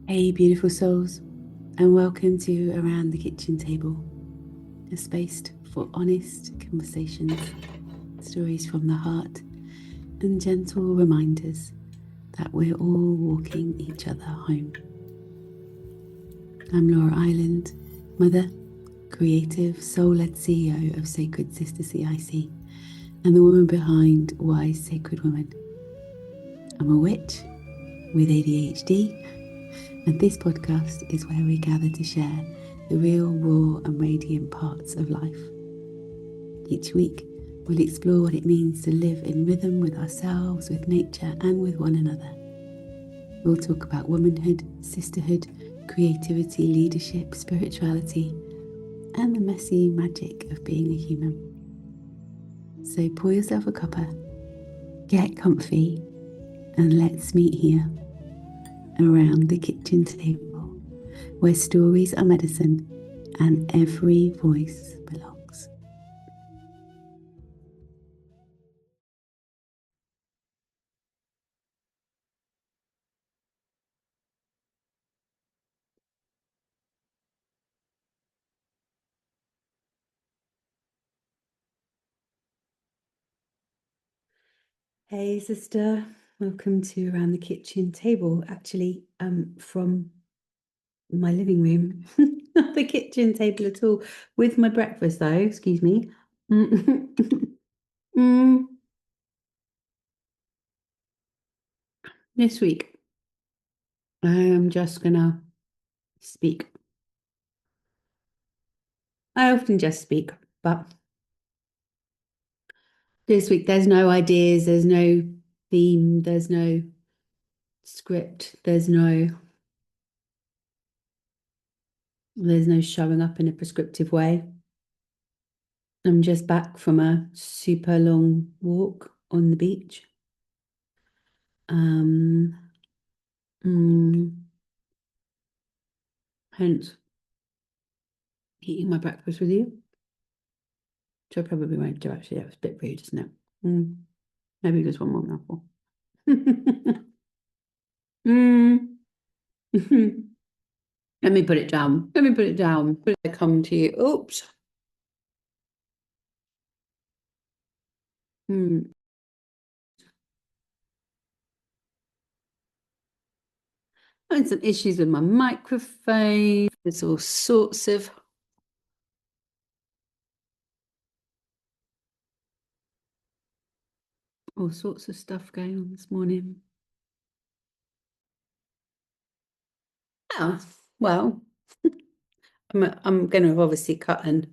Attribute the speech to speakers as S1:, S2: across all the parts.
S1: Hey, beautiful souls, and welcome to Around the Kitchen Table, a space for honest conversations, stories from the heart, and gentle reminders that we're all walking each other home. I'm Laura Island, mother, creative, soul-led CEO of Sacred Sister CIC, and the woman behind Wise Sacred Woman. I'm a witch with ADHD, and this podcast is where we gather to share the real, raw, and radiant parts of life. Each week, we'll explore what it means to live in rhythm with ourselves, with nature, and with one another. We'll talk about womanhood, sisterhood, creativity, leadership, spirituality, and the messy magic of being a human. So pour yourself a cuppa, get comfy, and let's meet here around the kitchen table, where stories are medicine and every voice belongs. Hey sister, welcome to Around the Kitchen Table. Actually, from my living room, not the kitchen table at all, with my breakfast though, excuse me. This week, I am just gonna speak. I often just speak, but this week there's no ideas, there's no theme, there's no script, there's no showing up in a prescriptive way. I'm just back from a super long walk on the beach. Hence eating my breakfast with you, which I probably won't do actually. That was a bit rude, isn't it? Maybe just one more mouthful. Let me put it down. Let me put it down. I come to you. Oops. Having some issues with my microphone. There's all sorts of stuff going on this morning. Oh, well, I'm going to have obviously cut and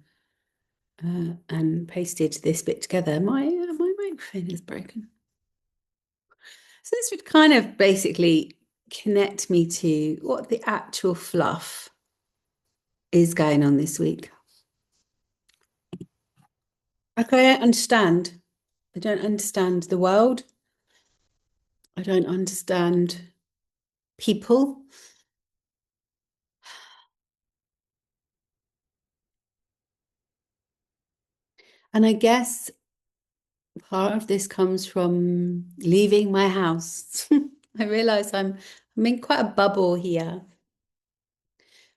S1: pasted this bit together. My microphone is broken. So this would kind of basically connect me to what the actual fluff is going on this week. Okay, I understand. I don't understand the world. I don't understand people. And I guess part of this comes from leaving my house. I realize I'm in quite a bubble here.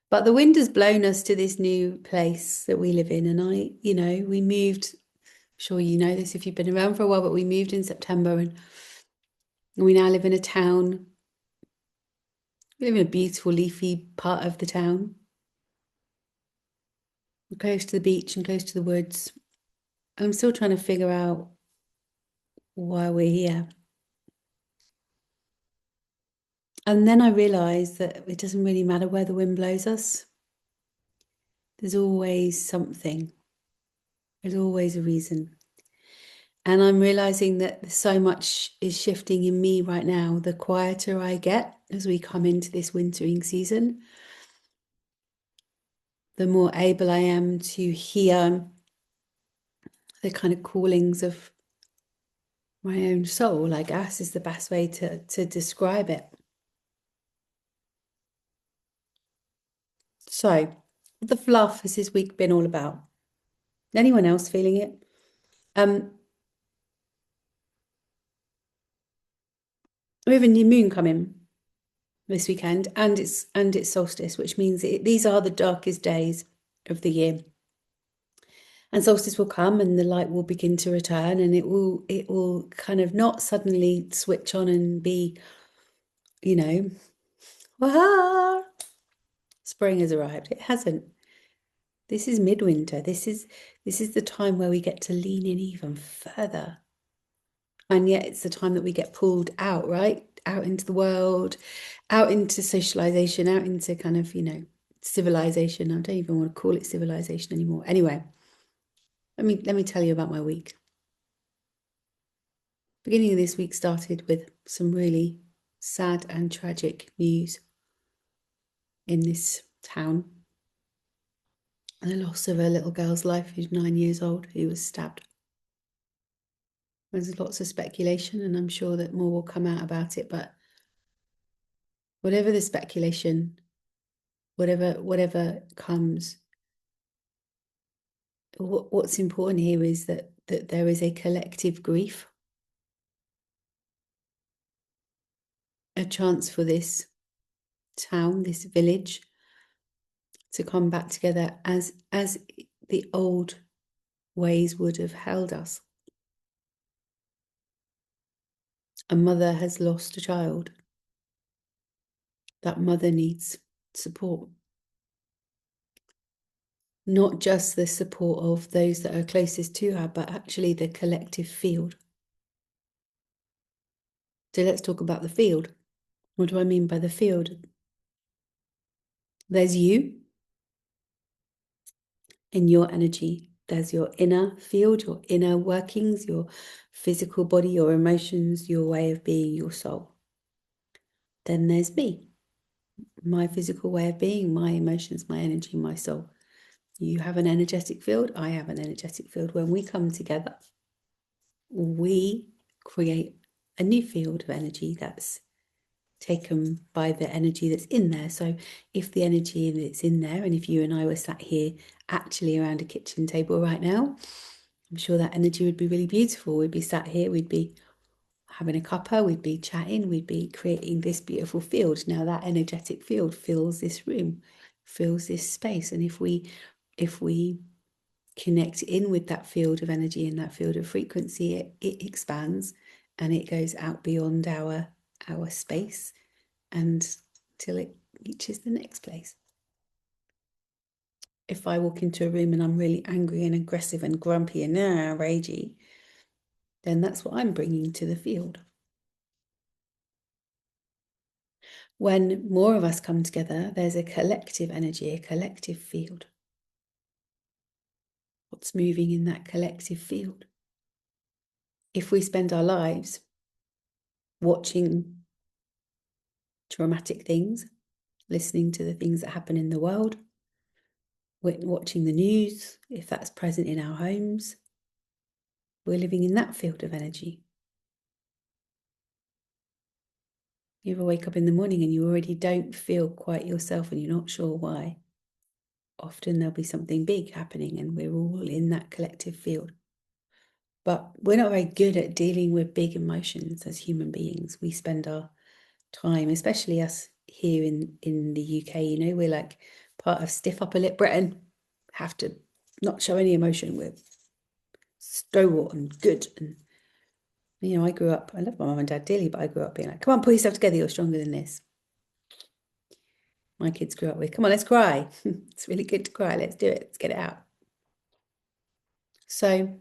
S1: But the wind has blown us to this new place that we live in. And we moved, I'm sure you know this if you've been around for a while, but we moved in September and we now live in a town. We live in a beautiful leafy part of the town. We're close to the beach and close to the woods. I'm still trying to figure out why we're here. And then I realised that it doesn't really matter where the wind blows us. There's always something. There's always a reason. And I'm realising that so much is shifting in me right now. The quieter I get as we come into this wintering season, the more able I am to hear the kind of callings of my own soul, I guess, is the best way to describe it. So, the fluff has this week been all about? Anyone else feeling it? We have a new moon coming. this weekend, and it's solstice, which means these are the darkest days of the year. And solstice will come and the light will begin to return, and it will kind of not suddenly switch on and be, you know, wah, spring has arrived. It hasn't. This is midwinter. This is the time where we get to lean in even further. And yet it's the time that we get pulled out, right? Out into the world, out into socialization, out into kind of, civilization. I don't even want to call it civilization anymore. Anyway, let me tell you about my week. Beginning of this week started with some really sad and tragic news in this town. The loss of a little girl's life who's 9 years old, who was stabbed. There's lots of speculation, and I'm sure that more will come out about it, but whatever the speculation, whatever comes, what's important here is that there is a collective grief, a chance for this town, this village, to come back together as the old ways would have held us. A mother has lost a child. That mother needs support. Not just the support of those that are closest to her, but actually the collective field. So let's talk about the field. What do I mean by the field? There's you in your energy. There's your inner field, your inner workings, your physical body, your emotions, your way of being, your soul. Then there's me, my physical way of being, my emotions, my energy, my soul. You have an energetic field, I have an energetic field. When we come together, we create a new field of energy that's taken by the energy that's in there. So if the energy that's in there, and if you and I were sat here actually around a kitchen table right now, I'm sure that energy would be really beautiful. We'd be sat here, we'd be having a cuppa, we'd be chatting, we'd be creating this beautiful field. Now that energetic field fills this room, fills this space. And if we connect in with that field of energy and that field of frequency, it expands and it goes out beyond our space and till it reaches the next place. If I walk into a room and I'm really angry and aggressive and grumpy and ragey, then that's what I'm bringing to the field. When more of us come together, there's a collective energy, a collective field. What's moving in that collective field? If we spend our lives watching traumatic things, listening to the things that happen in the world, watching the news, if that's present in our homes, we're living in that field of energy. You ever wake up in the morning and you already don't feel quite yourself and you're not sure why? Often there'll be something big happening and we're all in that collective field. But we're not very good at dealing with big emotions as human beings. We spend our time, especially us here in the UK, we're like part of stiff upper lip Britain, have to not show any emotion. We're stalwart and good. And, I grew up, I love my mum and dad dearly, but I grew up being like, come on, pull yourself together, you're stronger than this. My kids grew up with, come on, let's cry. It's really good to cry. Let's do it. Let's get it out. So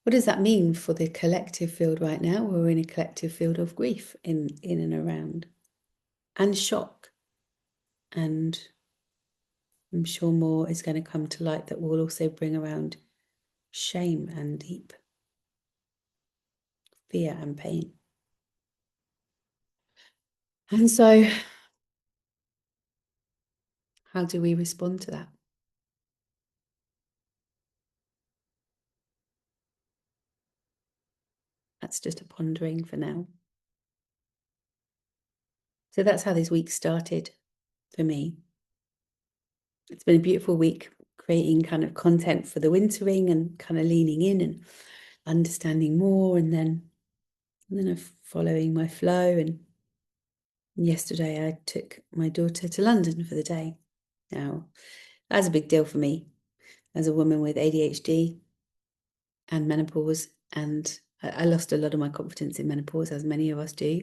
S1: what does that mean for the collective field right now? We're in a collective field of grief in and around, and shock. And I'm sure more is going to come to light that will also bring around shame and deep fear and pain. And so, how do we respond to that? That's just a pondering for now. So that's how this week started for me. It's been a beautiful week, creating kind of content for the wintering and kind of leaning in and understanding more, and then following my flow and yesterday I took my daughter to London for the day. Now, that's a big deal for me as a woman with ADHD and menopause. And I lost a lot of my confidence in menopause, as many of us do.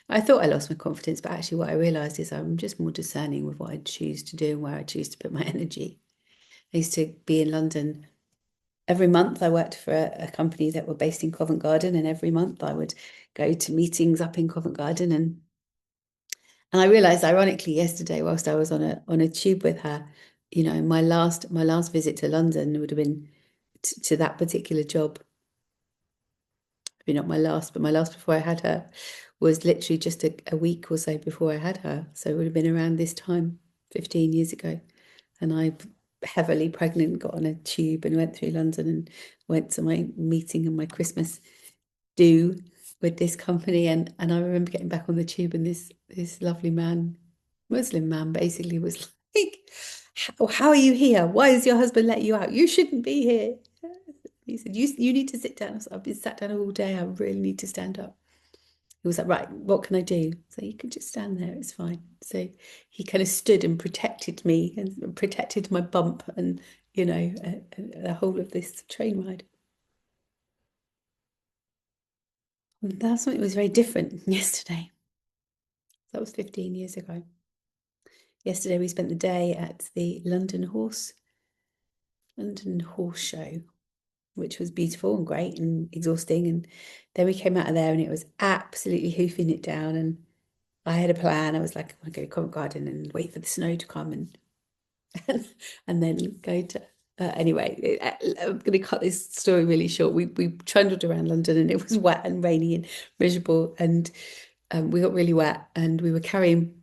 S1: I thought I lost my confidence, but actually, what I realised is I'm just more discerning with what I choose to do and where I choose to put my energy. I used to be in London every month. I worked for a company that were based in Covent Garden, and every month I would go to meetings up in Covent Garden. And I realised, ironically, yesterday, whilst I was on a tube with her, my last visit to London would have been to that particular job. Maybe not my last, but my last before I had her was literally just a week or so before I had her. So it would have been around this time, 15 years ago. And I, heavily pregnant, got on a tube and went through London and went to my meeting and my Christmas do with this company. And I remember getting back on the tube, and this lovely man, Muslim man, basically was like, how are you here? Why does your husband let you out? You shouldn't be here. He said, you need to sit down. I've been sat down all day. I really need to stand up. He was like, right, what can I do? So you can just stand there. It's fine. So he kind of stood and protected me and protected my bump and, the whole of this train ride. And that's something that was very different yesterday. That was 15 years ago. Yesterday we spent the day at the London Horse Show, which was beautiful and great and exhausting. And then we came out of there and it was absolutely hoofing it down. And I had a plan. I was like, I'm going to go to Covent Garden and wait for the snow to come and then go to. Anyway, I'm going to cut this story really short. We trundled around London and it was wet and rainy and miserable, and we got really wet, and we were carrying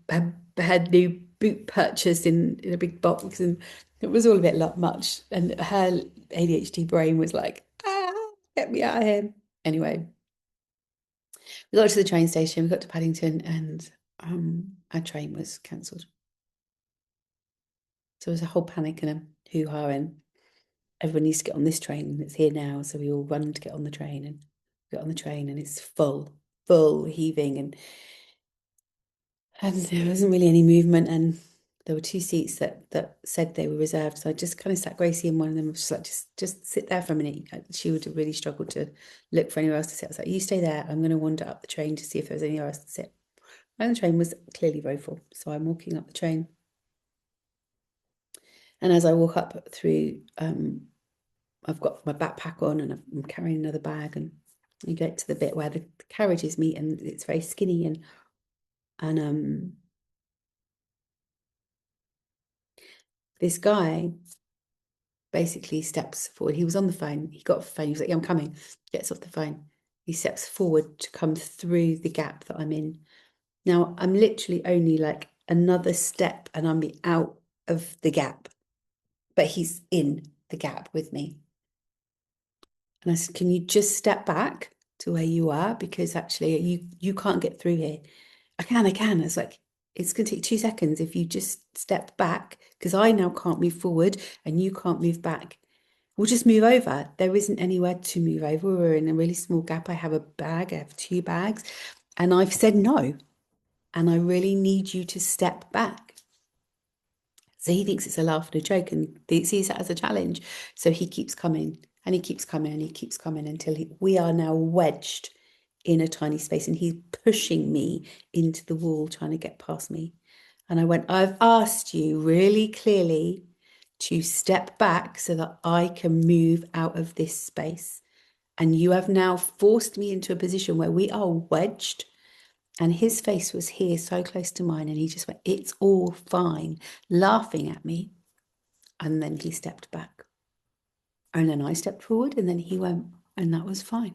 S1: had new boot purchased in a big box, and it was all a bit much. And her ADHD brain was like, get me out of here. Anyway, we got to the train station, we got to Paddington, and our train was cancelled. So there was a whole panic and a hoo-ha, and everyone needs to get on this train, and it's here now. So we all run to get on the train, and get on the train, and it's full heaving, and there wasn't really any movement, and there were two seats that said they were reserved. So I just kind of sat Gracie in one of them. I was just like, just sit there for a minute. She would have really struggled to look for anywhere else to sit. I was like, you stay there. I'm going to wander up the train to see if there's anywhere else to sit. And the train was clearly very full. So I'm walking up the train. And as I walk up through, I've got my backpack on and I'm carrying another bag, and you get to the bit where the carriages meet, and it's very skinny, and this guy basically steps forward. He was on the phone. He got off the phone. He was like, yeah, I'm coming. Gets off the phone. He steps forward to come through the gap that I'm in. Now, I'm literally only like another step and I'm out of the gap, but he's in the gap with me. And I said, can you just step back to where you are? Because actually you can't get through here. I can. It's like, it's going to take 2 seconds if you just step back, because I now can't move forward and you can't move back. We'll just move over. There isn't anywhere to move over. We're in a really small gap. I have a bag. I have 2 bags. And I've said no. And I really need you to step back. So he thinks it's a laugh and a joke and sees that as a challenge. So he keeps coming and he keeps coming and he keeps coming until we are now wedged in a tiny space, and he's pushing me into the wall, trying to get past me. And I went, I've asked you really clearly to step back so that I can move out of this space. And you have now forced me into a position where we are wedged. And his face was here, so close to mine. And he just went, it's all fine, laughing at me. And then he stepped back. And then I stepped forward, and then he went, and that was fine.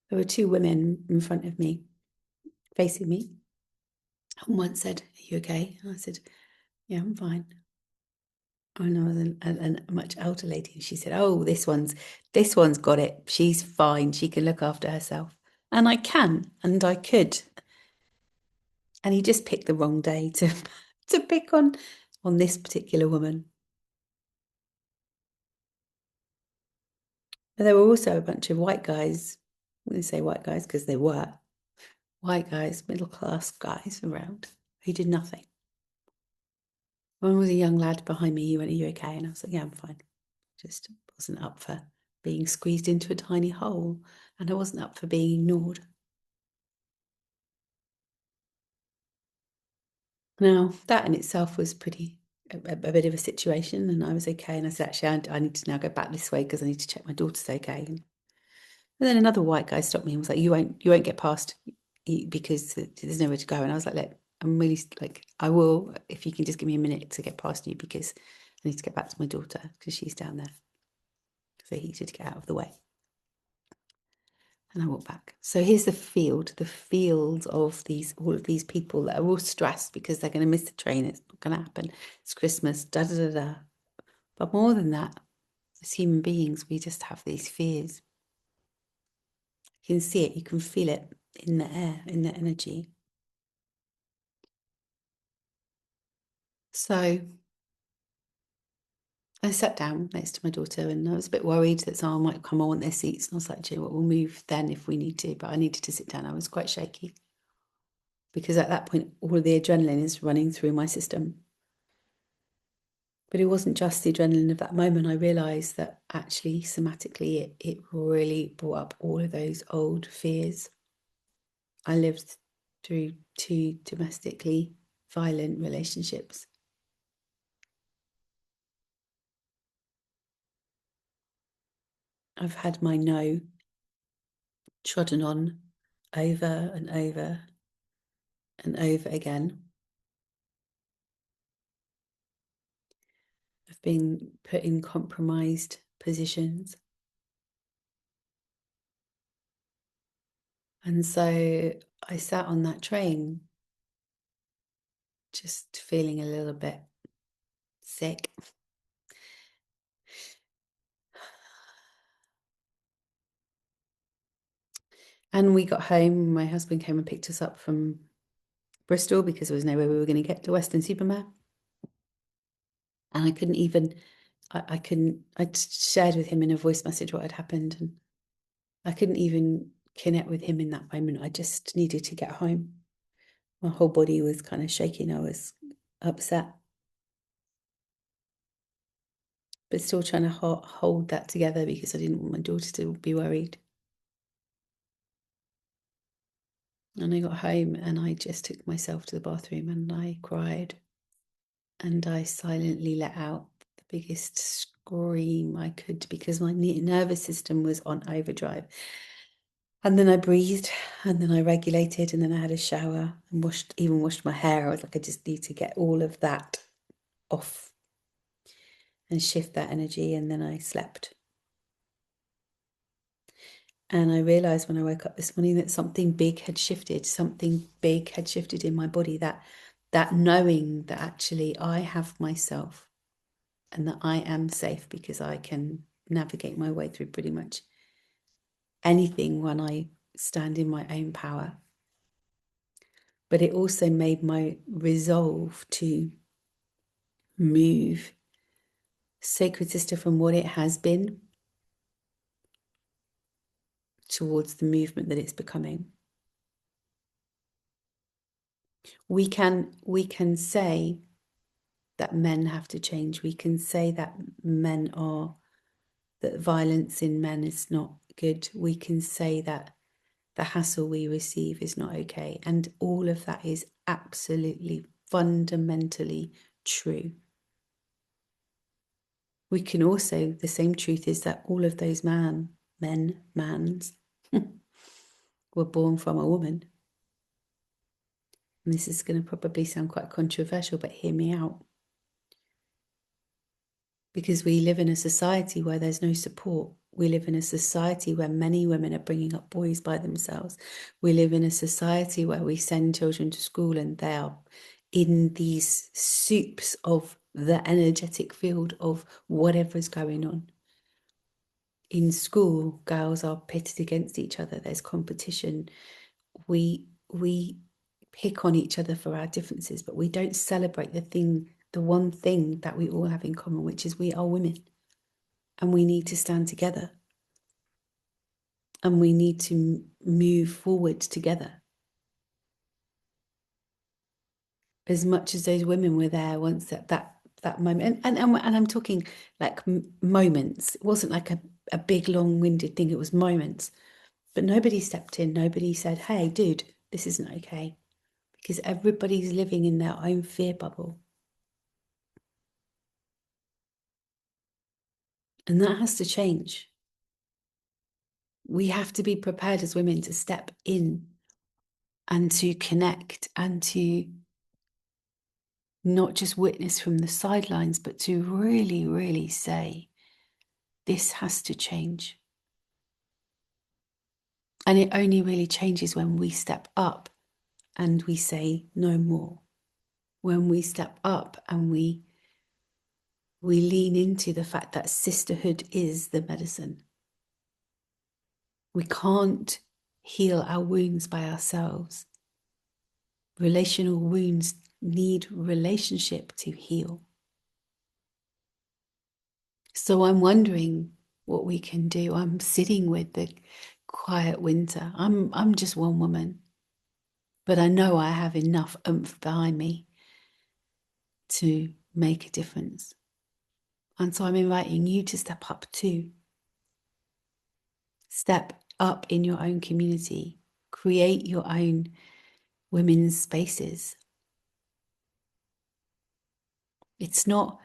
S1: There were 2 women in front of me, facing me. And one said, are you okay? And I said, yeah, I'm fine. And I was a much older lady, and she said, oh, this one's got it. She's fine. She can look after herself. And I can, and I could. And he just picked the wrong day to pick on this particular woman. But there were also a bunch of white guys going to say white guys because they were white guys, middle class guys around who did nothing. One was a young lad behind me. He went, "Are you okay?" And I was like, "Yeah, I'm fine." Just wasn't up for being squeezed into a tiny hole, and I wasn't up for being ignored. Now, that in itself was a bit of a situation, and I was okay. And I said, "Actually, I need to now go back this way because I need to check my daughter's okay." And then another white guy stopped me and was like, "You won't get past because there's nowhere to go." And I was like, "Look, I'm really like, I will if you can just give me a minute to get past you because I need to get back to my daughter because she's down there." So he did get out of the way. And I walk back. So here's the field of all of these people that are all stressed because they're going to miss the train. It's not going to happen. It's Christmas, da da da da. But more than that, as human beings, we just have these fears. You can see it, you can feel it in the air, in the energy. So I sat down next to my daughter and I was a bit worried that someone might come and want their seats. And I was like, "Gee, well, we'll move then if we need to." But I needed to sit down. I was quite shaky because at that point, all of the adrenaline is running through my system. But it wasn't just the adrenaline of that moment. I realised that actually, somatically, it really brought up all of those old fears. I lived through 2 domestically violent relationships. I've had my no trodden on over and over and over again. I've been put in compromised positions. And so I sat on that train just feeling a little bit sick. And we got home. My husband came and picked us up from Bristol because there was no way we were going to get to Weston-super-Mare. And I couldn't even, I shared with him in a voice message what had happened. And I couldn't even connect with him in that moment. I just needed to get home. My whole body was kind of shaking. I was upset, but still trying to hold that together because I didn't want my daughter to be worried. And I got home and I just took myself to the bathroom and I cried. And I silently let out the biggest scream I could because my nervous system was on overdrive. And then I breathed and then I regulated and then I had a shower and washed my hair. I was like, I just need to get all of that off and shift that energy. And then I slept. And I realized when I woke up this morning that something big had shifted. Something big had shifted in my body, that knowing that actually I have myself and that I am safe because I can navigate my way through pretty much anything when I stand in my own power. But it also made my resolve to move Sacred Sister from what it has been towards the movement that it's becoming. We can say that men have to change. We can say that that violence in men is not good. We can say that the hassle we receive is not okay. And all of that is absolutely fundamentally true. We can also, the same truth is that all of those mans were born from a woman. And this is going to probably sound quite controversial, but hear me out. Because we live in a society where there's no support. We live in a society where many women are bringing up boys by themselves. We live in a society where we send children to school and they are in these soups of the energetic field of whatever's going on. In school, girls are pitted against each other. There's competition. We pick on each other for our differences, but we don't celebrate the one thing that we all have in common, which is we are women and we need to stand together. and we need to move forward together. As much as those women were there once at that moment, and I'm talking like moments. It wasn't like a big long-winded thing. It was moments, but nobody stepped in. Nobody said, "Hey, dude, this isn't okay," because everybody's living in their own fear bubble, and that has to change. We have to be prepared as women to step in and to connect and to not just witness from the sidelines, but to really, really say, this has to change. And it only really changes when we step up and we say no more. When we step up and we lean into the fact that sisterhood is the medicine. We can't heal our wounds by ourselves. Relational wounds need relationship to heal. So I'm wondering what we can do. I'm sitting with the quiet winter. I'm just one woman, but I know I have enough oomph behind me to make a difference. And so I'm inviting you to step up too. Step up in your own community. Create your own women's spaces. It's not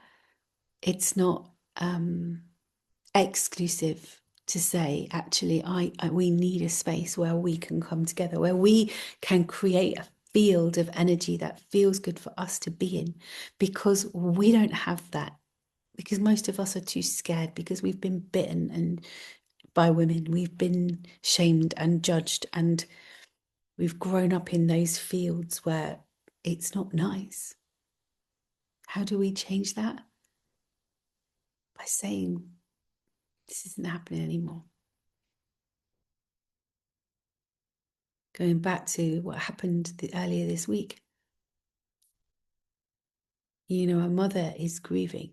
S1: exclusive to say, actually, we need a space where we can come together, where we can create a field of energy that feels good for us to be in, because we don't have that, because most of us are too scared, because we've been bitten and by women, we've been shamed and judged, and we've grown up in those fields where it's not nice. How do we change that? By saying, this isn't happening anymore. Going back to what happened earlier this week. You know, a mother is grieving.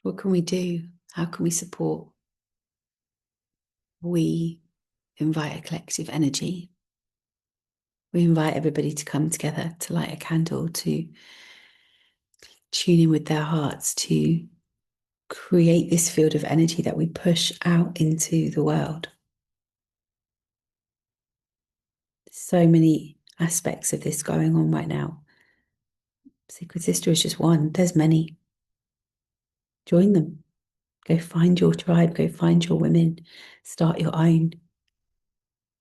S1: What can we do? How can we support? We invite a collective energy. We invite everybody to come together, to light a candle, to tune in with their hearts, to create this field of energy that we push out into the world. So many aspects of this going on right now. Sacred Sister is just one. There's many. Join them. Go find your tribe. Go find your women. Start your own.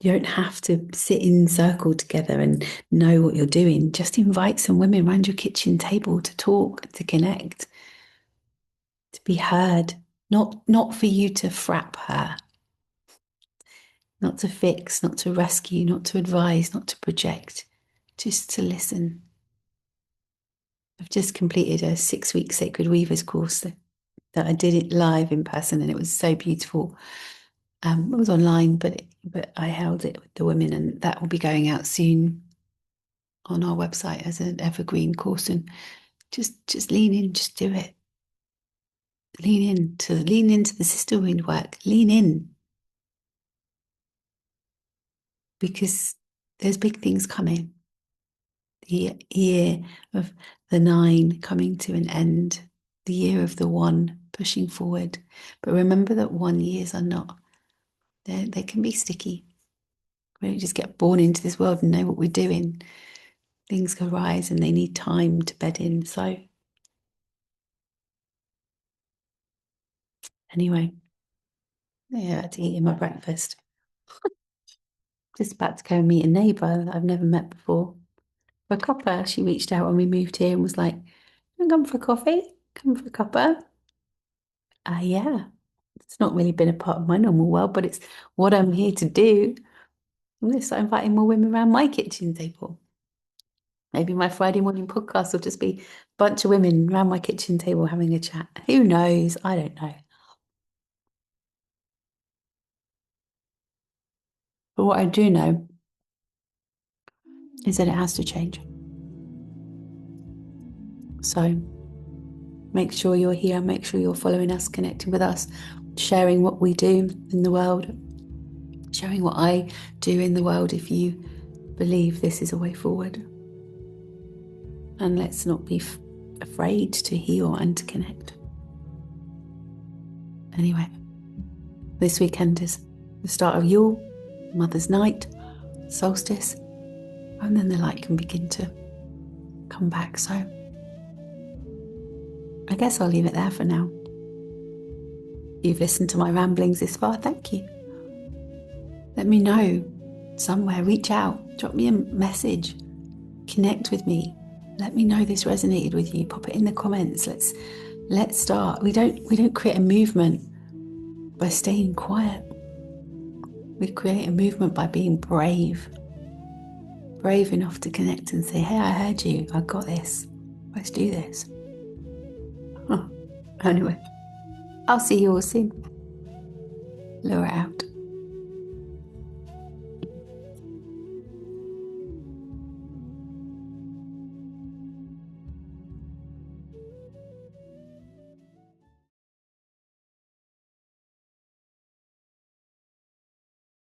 S1: You don't have to sit in circle together and know what you're doing. Just invite some women around your kitchen table to talk, to connect, to be heard. Not for you to frap her, not to fix, not to rescue, not to advise, not to project, just to listen. I've just completed a 6-week Sacred Weavers course that I did it live in person, and it was so beautiful. It was online, but I held it with the women, and that will be going out soon on our website as an evergreen course. And just lean in, just do it. Lean into the sisterhood work. Lean in, because there's big things coming. The year of the 9 coming to an end, the year of the 1 pushing forward. But remember that 1 years are not, they can be sticky. We don't just get born into this world and know what we're doing. Things arise and they need time to bed in. So anyway, yeah, I had to eat my breakfast. Just about to go and meet a neighbour that I've never met before. For a cuppa, she reached out when we moved here and was like, come for coffee? Come for a cuppa? Yeah. It's not really been a part of my normal world, but it's what I'm here to do. I'm going to start inviting more women around my kitchen table. Maybe my Friday morning podcast will just be a bunch of women around my kitchen table having a chat. Who knows? I don't know. But what I do know is that it has to change. So make sure you're here. Make sure you're following us, connecting with us. sharing what we do in the world, sharing what I do in the world if you believe this is a way forward. And let's not be afraid to heal and to connect. Anyway, this weekend is the start of Yule, Mother's Night, solstice, and then the light can begin to come back. So I guess I'll leave it there for now. You've listened to my ramblings this far, thank you. Let me know somewhere, reach out, drop me a message, connect with me. Let me know this resonated with you. Pop it in the comments. Let's start. We don't create a movement by staying quiet. We create a movement by being brave enough to connect and say, hey, I heard you, I got this, let's do this. Anyway, I'll see you all soon. Laura out.